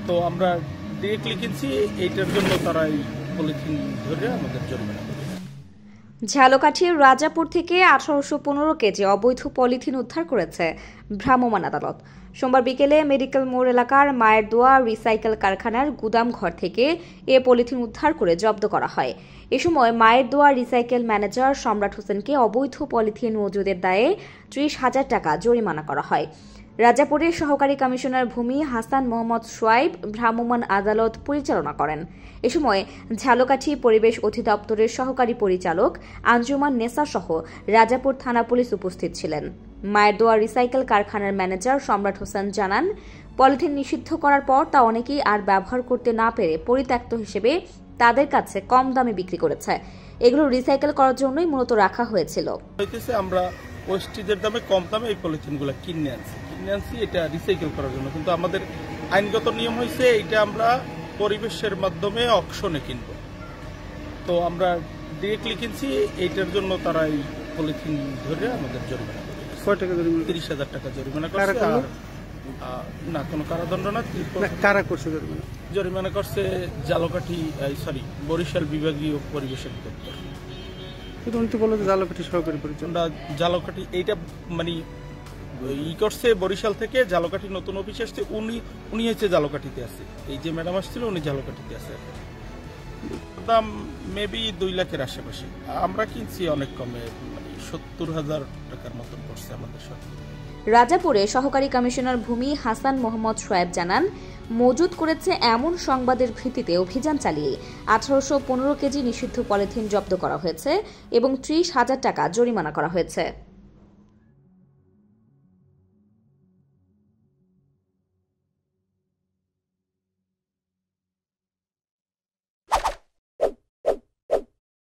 তো আমরা ডিরেক্টলি কিনছি, এইটার জন্য তারা এই পলিথিন ধরে আমাদের জরিমানা করে। ঝালকাঠির রাজাপুর থেকে 1815 কেজি অবৈধ পলিথিন উদ্ধার করেছে ভ্রাম্যমাণ আদালত। সোমবার বিকেলে মেডিকেল মোড় এলাকার মায়ের দোয়া রিসাইকেল কারখানার গুদাম ঘর থেকে এ পলিথিন উদ্ধার করে জব্দ করা হয়। এ সময় মায়ের দোয়া রিসাইকেল ম্যানেজার সম্রাট হোসেনকে অবৈধ পলিথিন মজুদের দায়ে 30,000 টাকা জরিমানা করা হয়। রাজাপুরের সহকারী কমিশনার ভূমি হাসান মোহাম্মদ সোয়াইব ভ্রাম্যমাণ আদালত পরিচালনা করেন। এ সময় ঝালকাঠি পরিবেশ অধিদপ্তরের সহকারী পরিচালক আঞ্জুমান নেসা সহ রাজাপুর থানা পুলিশ উপস্থিত ছিলেন। মায়ের দোয়া রিসাইকেল কারখানার ম্যানেজার সম্রাট হোসেন জানান, পলিথিন নিষিদ্ধ করার পর তা অনেকেই আর ব্যবহার করতে না পেরে পরিত্যক্ত হিসেবে তাদের কাছে কম দামে বিক্রি করেছে। এগুলো রিসাইকেল করার জন্যই মূলত রাখা হয়েছিল। আমরা ওয়েস্টেজের দামে কম দামে এই পলিথিনগুলো কিনে আনছি এটা রিসাইকেল করার জন্য, কিন্তু আমাদের আইনগত নিয়ম হয়েছে এটা আমরা পরিবেশের মাধ্যমে অকশনে কিনবো। তো আমরা ডিরেক্টলি কিনছি, এইটার জন্য তারা এই পলিথিন ধরে আমাদের জরিমানা করে। 30,000 টাকা জরিমানা করছে। না, কোনো কারাদণ্ড না। কারা করছে জরিমানা করছে বরিশাল বিভাগীয় পরিবেশ দপ্তর। ঝালকাঠি এইটা মানে করছে বরিশাল থেকে, ঝালকাঠি নতুন অফিস আসছে, উনি হচ্ছে ঝালকাঠিতে আছে। এই যে ম্যাডাম আসছিল উনি ঝালকাঠিতে আছে। দাম মেবি 2 লাখের আশেপাশে। আমরা কিনছি অনেক কমে, 70,000 টাকার মতন পড়ছে আমাদের সাথে। রাজাপুরে সহকারী কমিশনার ভূমি হাসান মোহাম্মদ সোয়াইব জানান, মজুত করেছে এমন সংবাদের ভিত্তিতে অভিযান চালিয়ে 1815 কেজি নিষিদ্ধ পলিথিন জব্দ করা হয়েছে এবং 30,000 টাকা জরিমানা করা হয়েছে।